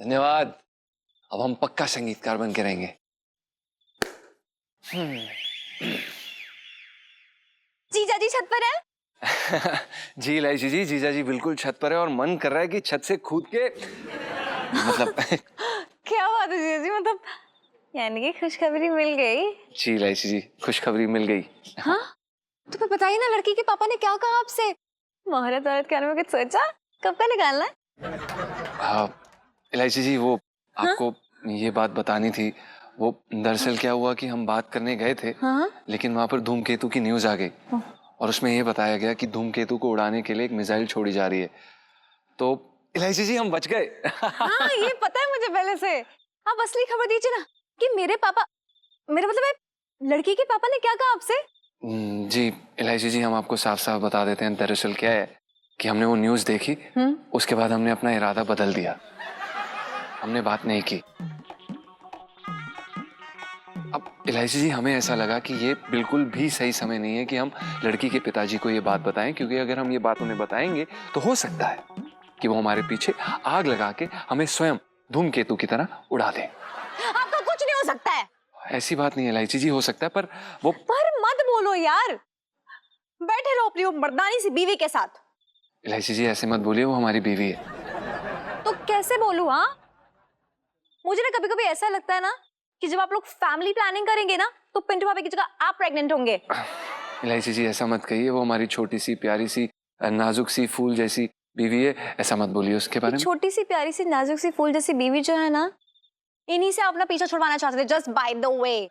धन्यवाद। अब हम पक्का संगीतकार बन के रहेंगे। जीजा जी छत पर है? जी इलायची जी, जीजा जी बिल्कुल छत पर है और मन कर रहा है कि छत से कूद के मतलब क्या बात है जीजा जी, मतलब यानी कि खुशखबरी मिल गई। जी इलायची जी, खुशखबरी मिल गई। हाँ? तुम्हें बताइए ना, लड़की के पापा ने क्या कहा आपसे? मुहूर्त औरत के बारे में कुछ सोचा? कब का निकालना है? इलायची जी, वो हाँ? आपको ये बात बतानी थी। वो दरअसल क्या हुआ कि हम बात करने गए थे, लेकिन वहां पर धूमकेतु की न्यूज आ गई और उसमें ये बताया गया कि धूमकेतु को उड़ाने के लिए एक मिसाइल छोड़ी जा रही है। तो इलायची जी हम बच गए। हाँ, ये पता है मुझे पहले से। आप असली खबर दीजिए ना कि मेरे मतलब है, लड़की के पापा ने क्या कहा आपसे? जी इलायची जी, हम आपको साफ साफ बता देते हैं। दरअसल क्या है कि हमने वो न्यूज देखी, उसके बाद हमने अपना इरादा बदल दिया। हमने बात नहीं की। अब इलायची जी, हमें ऐसा लगा कि ये बिल्कुल भी सही समय नहीं है कि हम लड़की के पिताजी को ये बात बताएं, क्योंकि अगर हम ये बात उन्हें बताएंगे तो हो सकता है कि वो हमारे पीछे आग लगा के हमें स्वयं धूमकेतु की तरह उड़ा दें। आपका कुछ नहीं हो सकता है। ऐसी बात नहीं है इलायची जी, हो सकता है, पर मत बोलो यार, बैठे रहो अपनी वो मर्दानी सी बीवी के साथ। इलायची जी ऐसे मत बोलिए, वो हमारी बीवी है। तो कैसे बोलूं? हाँ, मुझे ना कभी कभी ऐसा लगता है ना कि जब आप लोग फैमिली प्लानिंग करेंगे ना तो पिंटू भाभी की जगह आप प्रेग्नेंट होंगे। इलायची जी ऐसा मत कहिए, वो हमारी छोटी सी प्यारी सी नाजुक सी फूल जैसी बीवी है, ऐसा मत बोलिए उसके बारे में। छोटी सी प्यारी सी नाजुक सी फूल जैसी बीवी जो है ना, इन्हीं से अपना पीछा छुड़वाना चाहते थे, जस्ट बाय द वे।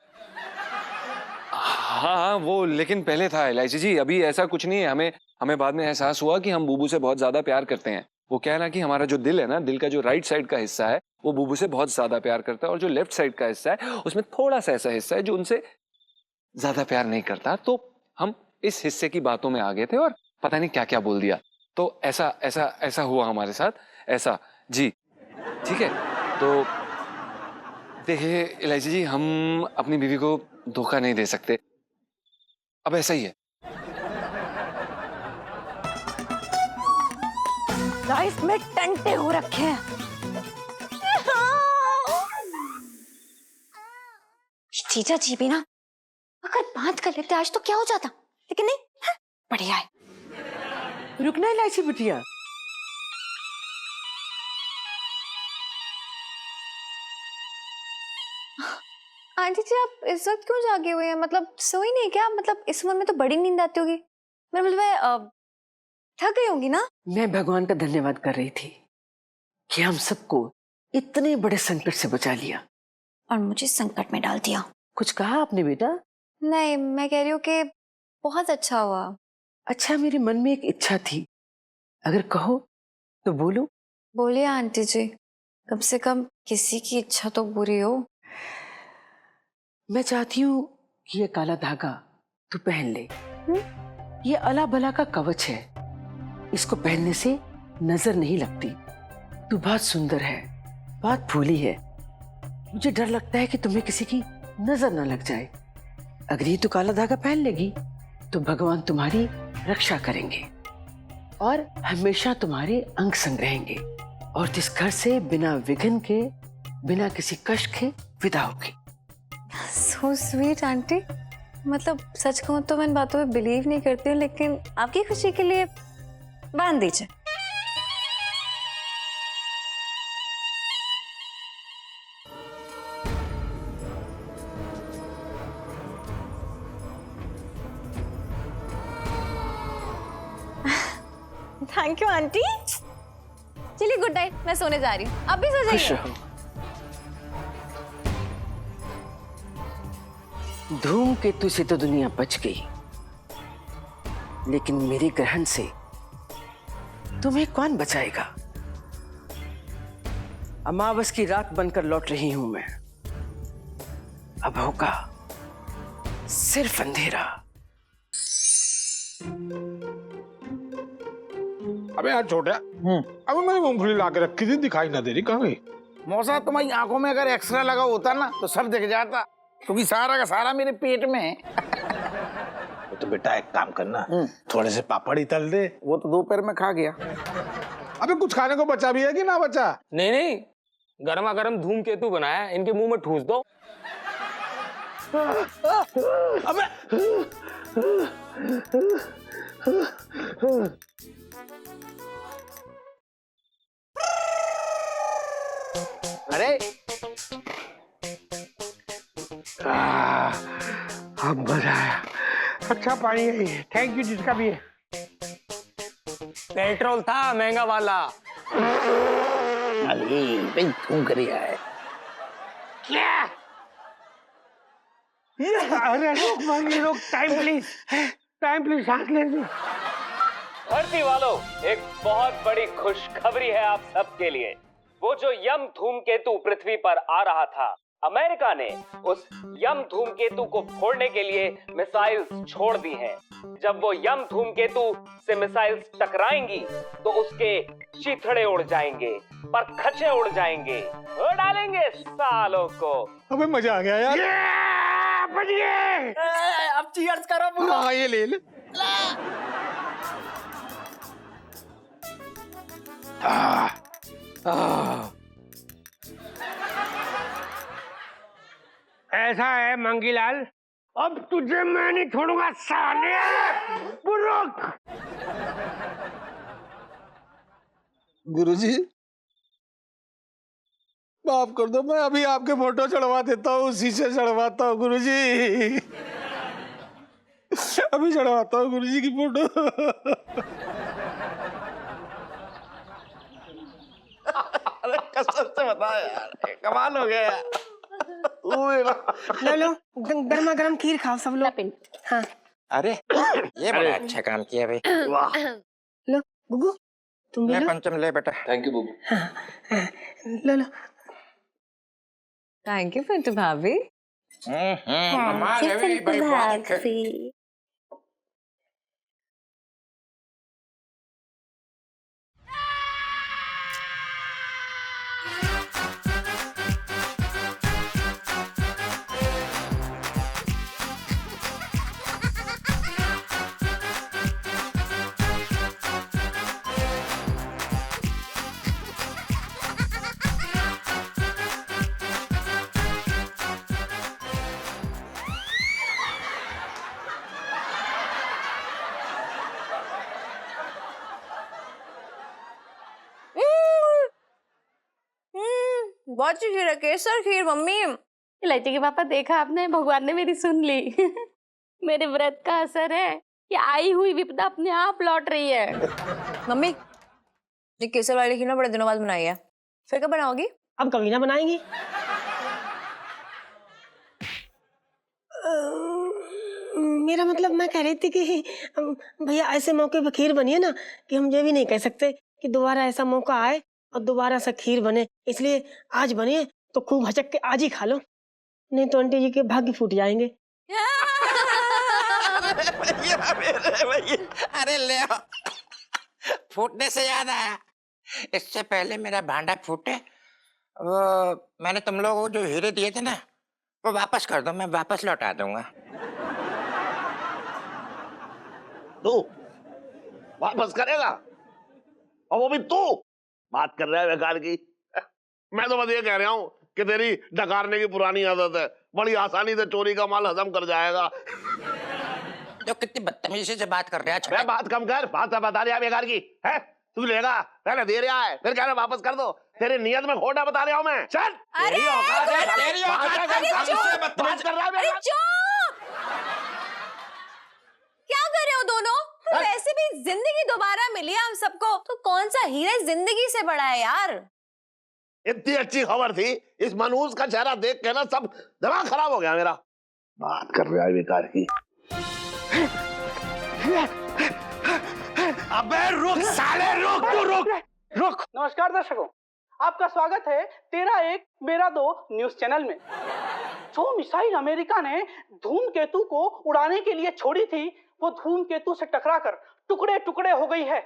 हाँ वो लेकिन पहले था इलायची जी, अभी ऐसा कुछ नहीं है। हमें बाद में एहसास हुआ कि हम बूबू से बहुत ज्यादा प्यार करते हैं। वो क्या है ना कि हमारा जो दिल है ना, दिल का जो राइट साइड का हिस्सा है वो बूबू से बहुत ज्यादा प्यार करता है, और जो लेफ्ट साइड का हिस्सा है उसमें थोड़ा सा ऐसा हिस्सा है जो उनसे ज्यादा प्यार नहीं करता। तो हम इस हिस्से की बातों में आ गए थे और पता नहीं क्या क्या बोल दिया। तो ऐसा ऐसा ऐसा हुआ हमारे साथ, ऐसा। जी ठीक है, तो देखिए इलायची जी, हम अपनी बीवी को धोखा नहीं दे सकते। अब ऐसा ही है। लाइफ में टंटे हो रखे हैं। जीजा जी भी ना अगर बात कर लेते आज तो क्या हो जाता, लेकिन नहीं, बढ़िया है। रुकना इलायची बिटिया, आंटी जी आप इस वक्त क्यों जागे हुए हैं? मतलब सोई नहीं क्या? मतलब इस उम्र में तो बड़ी नींद आती होगी। मैं मतलब थक गई होंगी ना? मैं भगवान का धन्यवाद कर रही थी कि हम सबको इतने बड़े संकट से बचा लिया और मुझे संकट में डाल दिया। कुछ कहा आपने बेटा? नहीं, मैं कह रही हूँ कि बहुत अच्छा हुआ। अच्छा, मेरे मन में एक इच्छा थी, अगर कहो तो बोलो। बोलिए आंटी जी, कम से कम किसी की इच्छा तो पूरी हो। मैं चाहती हूँ कि ये काला धागा तू पहन ले। ये अला भला का कवच है, इसको पहनने से नजर नहीं लगती। तू बहुत सुंदर है, बहुत भोली है। मुझे डर लगता है कि तुम्हें किसी की नजर ना लग जाए। अगर ये तू काला धागा पहन लेगी तो भगवान तुम्हारी रक्षा करेंगे और हमेशा तुम्हारे अंग संग रहेंगे, और इस घर से बिना विघ्न के, बिना किसी कष्ट के विदा होगी। So sweet aunty. मतलब सच कहूँ तो मैं इन बातों में बिलीव नहीं करती हूँ, लेकिन आपकी खुशी के लिए बांध दीजिए। Thank you aunty. चलिए गुड नाइट, मैं सोने जा रही हूँ, आप भी सो जाइए। धूमकेतु से तो दुनिया बच गई, लेकिन मेरे ग्रहण से तुम्हें कौन बचाएगा? अमावस की रात बनकर लौट रही हूं मैं। अब होगा सिर्फ अंधेरा। अबे यार छोटा, अबे मैंने मूंगफली ला के रखी थी, दिखाई ना दे रही, कहाँ गई? मौसा, तुम्हारी आंखों में अगर एक्सरा लगा होता ना तो सब दिख जाता, क्योंकि सारा का सारा मेरे पेट में है। तो बेटा एक काम करना, थोड़े से पापड़ ही तल दे। वो तो दोपहर में खा गया। अबे कुछ खाने को बचा भी है कि ना बचा? नहीं नहीं, गर्मा गर्म धूमकेतु बनाया है, इनके मुंह में ठूस दो। अबे अरे अब मजा आया। अच्छा पानी है ये, थैंक यू जिसका भी है। पेट्रोल था महंगा वाला। अरे भाई घूम कर ही आए। क्या? अरे रुक मांगी, रुक, टाइम प्लीज सांस ले लो। धरती वालों, एक बहुत बड़ी खुशखबरी है आप सबके लिए। वो जो यम धूमकेतु पृथ्वी पर आ रहा था, अमेरिका ने उस यम धूमकेतु को फोड़ने के लिए मिसाइल्स छोड़ दी हैं। जब वो यम धूमकेतु से मिसाइल्स टकराएंगी तो उसके चीथड़े उड़ जाएंगे, पर खचे उड़ जाएंगे, उड़ डालेंगे सालों को। अबे मजा आ गया यार। बच गए। अब चीयर्स करो। हाँ ये ले ले। ऐसा है मंगीलाल, अब तुझे मैं नहीं छोड़ूंगा साले। रुक। गुरुजी माफ कर दो, मैं अभी आपके फोटो चढ़वा देता हूँ, उसी से चढ़वाता हूँ गुरुजी। अभी चढ़वाता हूँ गुरुजी की फोटो। अरे कसम से बता यार, कमाल हो गया यार। लो लो गर्मा गर्म खीर खाओ सब लोग। हाँ अरे ये बड़ा अच्छा काम किया भाई। वाह। लो गुगु तुम भी ले लो। पंचम ले बेटा। Thank you Bubu. लो लो। थैंक यू पिंटू भाभी। कमाल है भाई, भाई बहुत अच्छा। बहुत अच्छी खीर है, केसर खीर मम्मी। इलायची के पापा देखा आपने, भगवान ने मेरी सुन ली। मेरे व्रत का असर है कि आई हुई विपदा अपने आप लौट रही है। मम्मी ये केसर वाली खीर ना बड़े दिनों बाद बनाई है, फिर कब बनाओगी? अब कभी ना बनाएंगी। मेरा मतलब मैं कह रही थी कि भैया ऐसे मौके पर खीर बनी है ना कि हम ये भी नहीं कह सकते कि दोबारा ऐसा मौका आए और दोबारा से खीर बने, इसलिए आज बनी है तो खूब हचक के आज ही खा लो, नहीं तो आंटी जी के भाग्य फूट जाएंगे। अरे ले आओ। फूटने से याद आया, इससे पहले मेरा भांडा फूटे वो मैंने तुम लोगों को जो हीरे दिए थे ना, वो वापस कर दो, मैं वापस लौटा दूंगा। तू वापस करेगा? और वो भी तू बात कर रहा है बेकार की। मैं तो बस ये कह रहा हूँ कि तेरी डकारने की पुरानी आदत है, बड़ी आसानी से चोरी का माल हजम कर जाएगा। तो कितनी बदतमीजी से बात कर रहे हैं। मैं बात कम कर, बात तो बता रहा है बेकार की है। तू लेगा, पहले दे रहा है, फिर कह रहा वापस कर दो। तेरी नियत में खोटा बता रहा हूँ मैं। चल अरे बात कर रहा है। क्या कर रहे हो दोनों? वैसे भी जिंदगी दोबारा मिली है हम सबको, तो कौन सा हीरा जिंदगी से बड़ा है यार। इतनी अच्छी खबर थी, इस मनहूस का चेहरा देख के ना सब दिमाग खराब हो गया मेरा। बात कर रहा है बेकार की। अबे रुक साले, रुक तू, रुक। नमस्कार दर्शकों, आपका स्वागत है 13-1 मेरा 2 न्यूज चैनल में। जो मिसाइल अमेरिका ने धूमकेतु को उड़ाने के लिए छोड़ी थी, वो धूमकेतु से टकराकर टुकड़े टुकड़े हो गई है।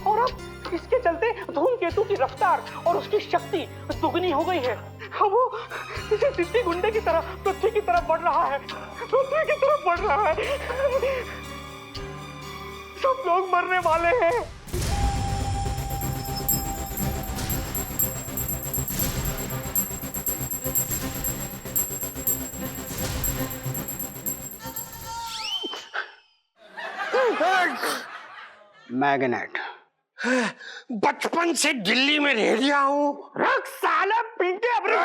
और अब इसके चलते धूमकेतु की रफ्तार और उसकी शक्ति दुगनी हो गई है। वो किसी सिद्धि गुंडे की तरह पृथ्वी की तरफ बढ़ रहा है, पृथ्वी की तरफ बढ़ रहा है। सब लोग मरने वाले हैं। मैग्नेट, बचपन से दिल्ली में रह गया हूँ। रख साला पीटे अपने।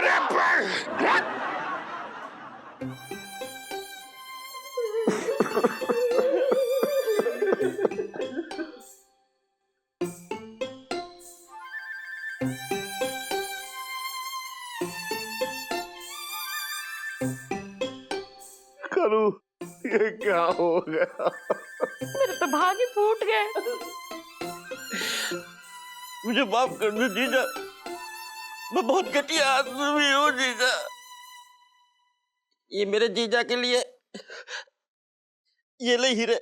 करूँ, ये क्या हो गया? मेरे तो भाग ही फूट गए। मुझे माफ कर दो जीजा, मैं बहुत घटिया आदमी हूँ जीजा। ये मेरे जीजा के लिए ये ले हीरे,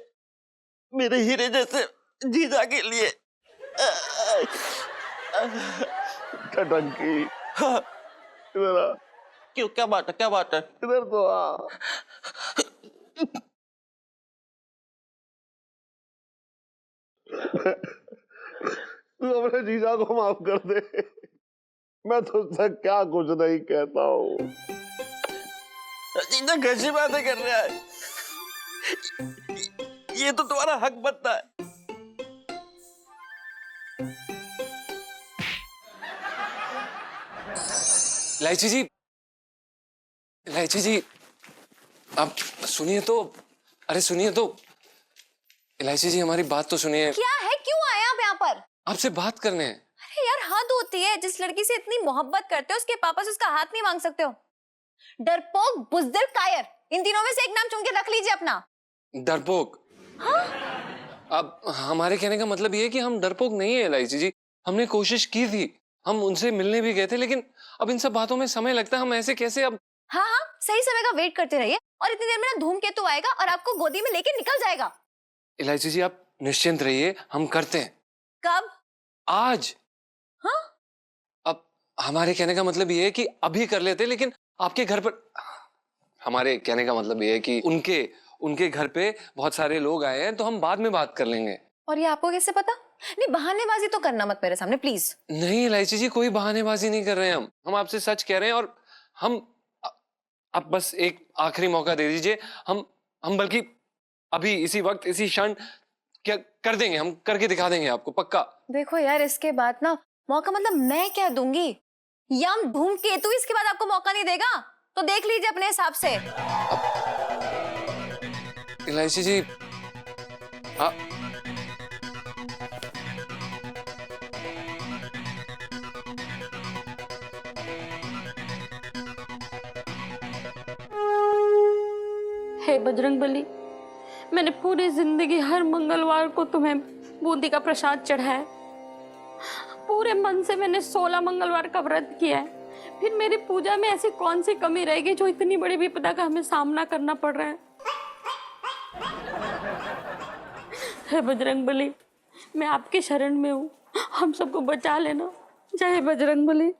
मेरे हीरे जैसे जीजा के लिए। टंकी, इधर आ। क्यों, क्या बात है, क्या बात है? इधर तो आ। तू अपने जीजा को माफ कर दे, मैं तुझसे क्या कुछ नहीं कहता हूँ। जीजा कैसी बातें कर रहा है? ये तो तुम्हारा हक बनता है। इलायची जी, इलायची जी, आप सुनिए तो, अरे सुनिए तो, इलायची जी हमारी बात तो सुनिए। क्या है, क्यों आए आप यहाँ पर? आपसे बात करने हैं। अरे यार हद होती है, जिस लड़की से इतनी मोहब्बत करते हो उसके पापा से उसका हाथ नहीं मांग सकते हो? डरपोक, बुजदिल, कायर, इन तीनों में से एक नाम चुन के रख लीजिए अपना। डरपोक? हाँ? अब हमारे कहने का मतलब ये है कि हम डरपोक नहीं है इलायची जी। हमने कोशिश की थी, हम उनसे मिलने भी गए थे, लेकिन अब इन सब बातों में समय लगता है। हम ऐसे कैसे अब? हाँ हाँ, सही समय का वेट करते रहिए और इतनी देर में ना धूमकेतु आएगा और आपको गोदी में लेके निकल जाएगा। इलायची जी आप निश्चिंत रहिए, हम करते हैं। कब? आज। हाँ? अब हमारे कहने का मतलब ये है कि अभी कर लेते, लेकिन आपके घर पर, हमारे कहने का मतलब ये है कि उनके घर पे बहुत सारे लोग आए हैं, तो हम बाद में बात कर लेंगे। और ये आपको कैसे पता? नहीं, बहानेबाजी तो करना मत मेरे सामने प्लीज। नहीं इलायची जी, कोई बहानेबाजी नहीं कर रहे हैं हम आपसे सच कह रहे हैं। और हम आप बस एक आखिरी मौका दे दीजिए। हम बल्कि अभी इसी वक्त इसी क्षण क्या कर देंगे, हम करके दिखा देंगे आपको, पक्का। देखो यार, इसके बाद ना मौका मतलब मैं क्या दूंगी? यम धूमकेतु इसके बाद आपको मौका नहीं देगा, तो देख लीजिए अपने हिसाब से। इलायची जी हे बजरंगबली, मैंने पूरी जिंदगी हर मंगलवार को तुम्हें बूंदी का प्रसाद चढ़ाया। पूरे मन से मैंने 16 मंगलवार का व्रत किया है। फिर मेरी पूजा में ऐसी कौन सी कमी रहेगी जो इतनी बड़ी विपदा का हमें सामना करना पड़ रहा है? हे बजरंगबली, मैं आपके शरण में हूँ, हम सबको बचा लेना। जय बजरंगबली।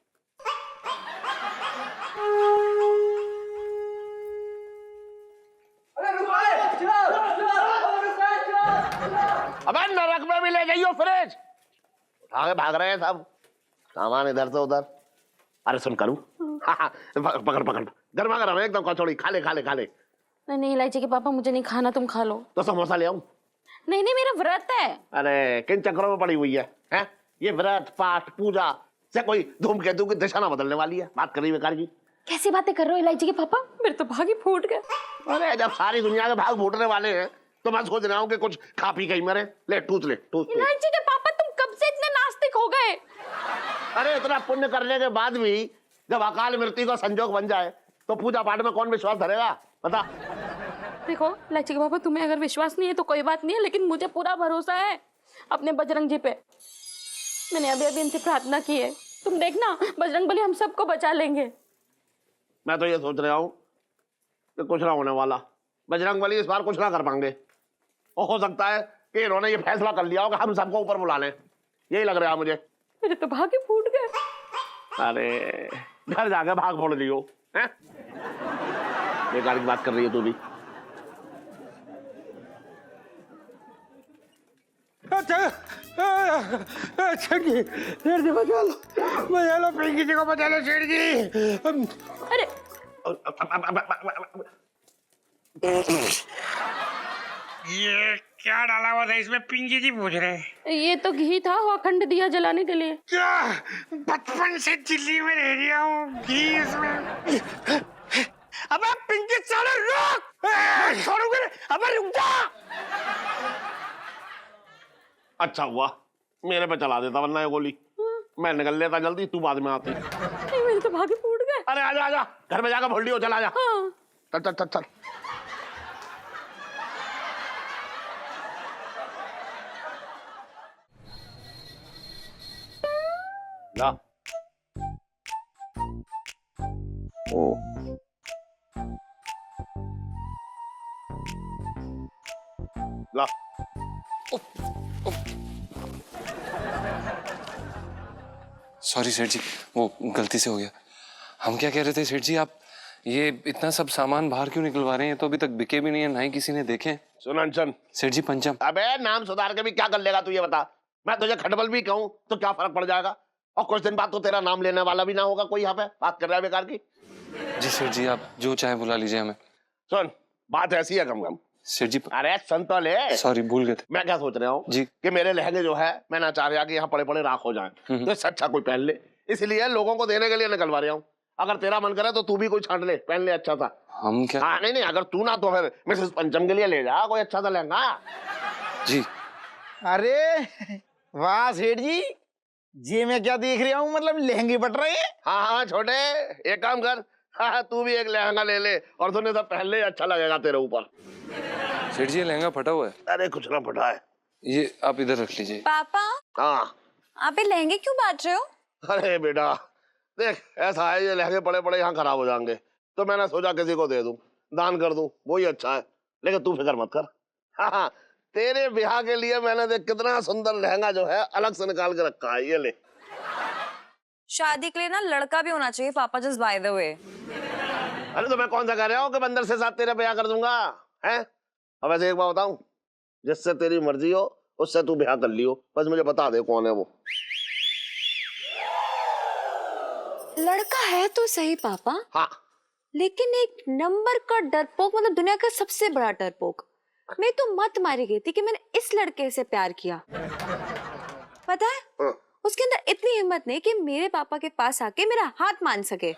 अबे नरक में भी ले जाइयो फ्रिज। आगे भाग रहे हैं सब, सामान इधर से उधर। अरे सुन करूँ, पकड़ पकड़, गर्मा गर्म एकदम कचौड़ी, खा ले खा ले खा ले। नहीं इलायची के पापा, मुझे नहीं खाना, तुम खा लो। तो समोसा ले आऊं? नहीं नहीं, मेरा व्रत है। अरे किन चक्करों में पड़ी हुई है, हैं? ये व्रत पाठ पूजा से कोई धूमकेतु की दिशा ना बदलने वाली है। बात करी बेकार की। कैसी बातें कर रहे हो इलायची के पापा? मेरे तो भाग ही फूट गए। अरे जब सारी दुनिया के भाग फूटने वाले हैं तो मैं सोच रहा हूँ कि कुछ खा पी कहीं मरे। ले टूथ ले टूथ। इलायची के पापा, तुम कब से इतने नास्तिक हो गए? अरे इतना पुण्य करने के बाद भी जब अकाल मृत्यु का संजोग बन जाए तो पूजा पाठ में कौन विश्वास धरेगा, बता? देखो इलायची के पापा, तुम्हें अगर विश्वास नहीं है तो कोई बात नहीं है, लेकिन मुझे पूरा भरोसा है अपने बजरंग जी पे। मैंने अभी अभी इनसे प्रार्थना की है, तुम देखना बजरंगबली हम सबको बचा लेंगे। मैं तो ये सोच रहा हूँ कि कुछ ना होने वाला, बजरंगबली इस बार कुछ ना कर पाएंगे। और हो सकता है कि इन्होंने ये फैसला कर लिया हो कि हम सबको ऊपर बुला लें। यही लग रहा है मुझे। मेरे तो भाग्य फूट गए। अरे घर जाके भाग फोड़ लियो, हैं? बेकार की बात कर रही है तू भी। सेठ जी बचा लो पिंकी जी को बचा लो सेठ जी। अरे ये क्या डाला हुआ था इसमें? पिंकी जी पूछ रहे हैं। ये तो घी था, अखंड दिया जलाने के लिए। क्या बचपन से दिल्ली में रह रहा हूँ, घी इसमें। अबे पिंकी साले रुक, छोड़ूंगा। अबे रुक जा। अच्छा हुआ मेरे पे चला देता, वरना ये गोली मैं निकल लेता जल्दी, तू बाद में आती। नहीं, मेरे तो भागे फूट गए। अरे आजा आजा, घर में जाकर भोल्डी हो, चला जा। हाँ। चल चल चल चल। ला ओ ला सॉरी सेठ जी, वो गलती से हो गया। हम क्या कह रहे थे सेठ जी, आप ये इतना सब सामान बाहर क्यों निकलवा रहे हैं? तो अभी तक बिके भी नहीं है, ना ही किसी ने देखे। सुन अंशन। सेठ जी पंचम। अबे नाम सुधार के भी क्या कर लेगा तू, ये बता। मैं तुझे खटबल भी कहूँ तो क्या फर्क पड़ जाएगा? और कुछ दिन बाद तो तेरा नाम लेने वाला भी ना होगा कोई। यहाँ पे बात कर रहा है बेकार की। जी सेठ जी, आप जो चाहे बुला लीजिए हमें। सुन बात ऐसी है कम कम। सेठ जी अरे सुन तो ले। सॉरी, भूल गए थे। मैं क्या सोच रहा हूँ जी कि मेरे लहंगे जो है मैं ना चाह रहा कि यहाँ पड़े पड़े राख हो जाएं, तो इससे अच्छा कोई पहन ले, इसलिए लोगों को देने के लिए निकलवा रहा हूँ। अगर तेरा मन करे तो तू भी कोई छांट ले, पहन ले अच्छा था। हम क्या? हाँ नहीं नहीं, अगर तू ना तो फिर मिसेस पंचम के लिए ले जा कोई अच्छा सा लहंगा। जी। अरे वाह सेठ जी, ये मैं क्या देख रहा हूँ, मतलब लहंगे बट रहे हैं। हाँ हाँ छोटे, एक काम कर, हाँ तू भी एक लहंगा ले ले और तूने सब पहन ले, अच्छा लगेगा तेरे ऊपर। सेठ जी ये लहंगा फटा हुआ है। अरे कुछ ना फटा है, ये आप इधर रख लीजिए। पापा हाँ। आप ये लहंगे क्यों बांट रहे हो? अरे बेटा देख, ऐसा है ये लहंगे पड़े पड़े यहाँ खराब हो जाएंगे, तो मैंने सोचा किसी को दे दूं, दान कर दूं, वही अच्छा है। लेकिन तू फिक्र मत कर, हाँ हाँ तेरे ब्याह के लिए मैंने देख कितना सुंदर लहंगा जो है अलग से निकाल के रखा है, ये ले। शादी के लिए ना लड़का भी होना चाहिए पापा, जस्ट बाय द वे। अरे तो मैं कौन सा कह रहा हूँ कि बंदर से साथ तेरा ब्याह कर दूंगा, हैं? अब ऐसे एक बात बताऊं, जिससे तेरी मर्जी हो उससे तू ब्याह कर लियो, बस मुझे बता दे कौन है वो। लड़का है तो सही पापा, हाँ लेकिन एक नंबर का डरपोक, मतलब दुनिया का सबसे बड़ा डरपोक। मैं तो मत मारी गई थी कि मैंने इस लड़के से प्यार किया। पता है हाँ। उसके अंदर इतनी हिम्मत नहीं कि मेरे पापा के पास आके मेरा हाथ मान सके।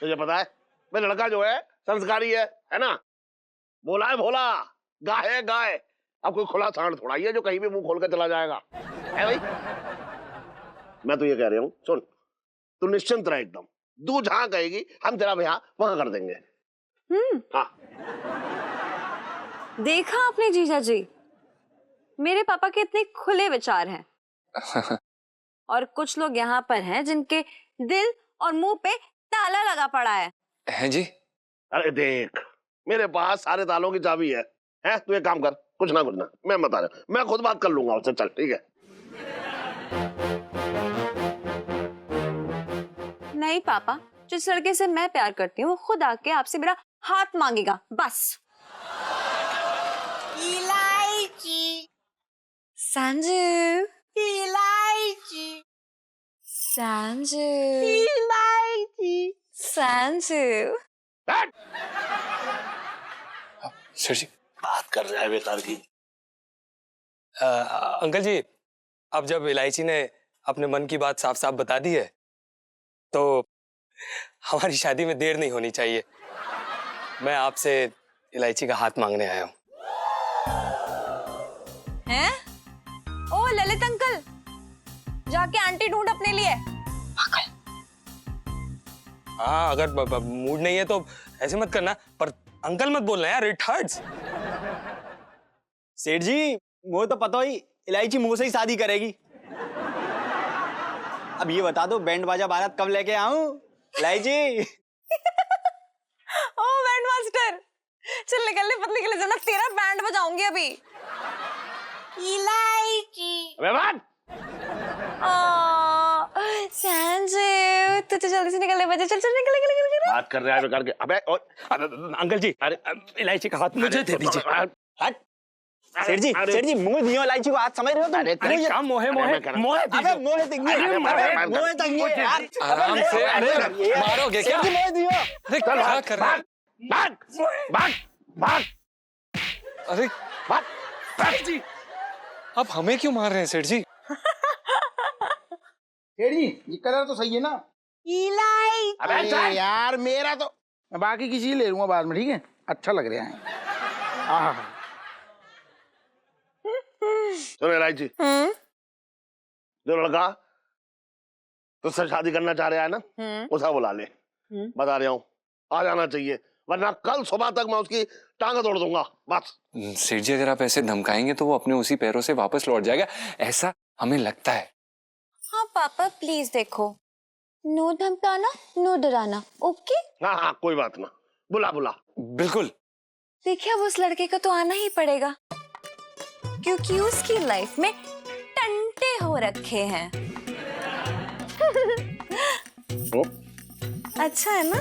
तुझे पता है मैं लड़का जो है संस्कारी है ना? बोला है भोला, गाय है गाय। अब कोई खुला सांड थोड़ा ही है जो कहीं भी मुंह खोल कर चला जाएगा, है भाई? मैं तो ये कह रहा हूँ, सुन तू निश्चिंत रह एकदम, तू जहां कहेगी हम तेरा ब्याह वहां कर देंगे। हाँ। देखा आपने जीजा जी, मेरे पापा के इतने खुले विचार हैं। और कुछ लोग यहाँ पर हैं जिनके दिल और मुंह पे ताला लगा पड़ा है। हैं जी? अरे देख मेरे पास सारे तालों की चाबी है, तू एक काम कर, कुछ ना मैं बता रहा, मैं खुद बात कर लूंगा उससे। चल ठीक है। नहीं पापा, जिस लड़के से मैं प्यार करती हूँ वो खुद आके आपसे मेरा हाथ मांगेगा, बस। इलायची संजू, इलायची संजू, इलायची संजू। सर जी बात कर रहा है बेकार की। अंकल जी, अब जब इलायची ने अपने मन की बात साफ साफ बता दी है तो हमारी शादी में देर नहीं होनी चाहिए। मैं आपसे इलायची का हाथ मांगने आया हूँ। हैं? ओ ललित अंकल, जाके आंटी ढूंढ अपने लिए। हाँ, अगर मूड नहीं है तो ऐसे मत करना, पर अंकल मत बोलना यार, इट हर्ट्स। सेठ जी वो तो पता ही, इलायची मुंह से ही शादी करेगी। अब ये बता दो बैंड बाजा बारात कब लेके आऊं? इलायची। ओ बैंड मास्टर, चल निकल ले पतली, निकल जाना, तेरा बैंड बजाऊंगी अभी। इलायची अबे बात। संजू, तू तो जल्दी से निकल ले बजे, चल चल निकल निकल निकल निकल। बात कर रहा है बेकार के। अबे अंकल जी, अरे इलायची का हाथ मुझे दे दीजिए। हट। सेठ जी मुंह दियो इलायची को, आज समझ रहे हो तुम? अरे क्या मोहे मोहे मोहे अबे मोहे तंगे, मोहे तंगे यार। आराम से, अरे मारोगे क्या? सेठ जी मोहे दियो। अरे क्या कर रहे हैं? भाग भाग भाग अरे भाग जी आप हमें क्यों मार रहे हैं सेठ जी? सेठ जी ये कलर तो सही है ना? अबे अरे यार मेरा तो, मैं बाकी की चीज ले लूंगा बाद में, ठीक है? अच्छा लग रहा है। आहा। सुनो इलायची, जो लड़का तुझसे शादी करना चाह रहा है ना, उसे बुला ले। बता रहा हूँ, आ जाना चाहिए, वरना कल सुबह तक मैं उसकी टांग तोड़ दूंगा। बस सेठ जी अगर आप ऐसे धमकाएंगे तो वो अपने उसी पैरों से वापस लौट जाएगा, ऐसा हमें लगता है। हाँ पापा प्लीज देखो, नो धमकाना नो डराना, ओके? हाँ हाँ कोई बात ना, बुला बुला। बिल्कुल। देखिए अब उस लड़के को तो आना ही पड़ेगा, क्योंकि उसकी लाइफ में टंटे हो रखे हैं। अच्छा है ना?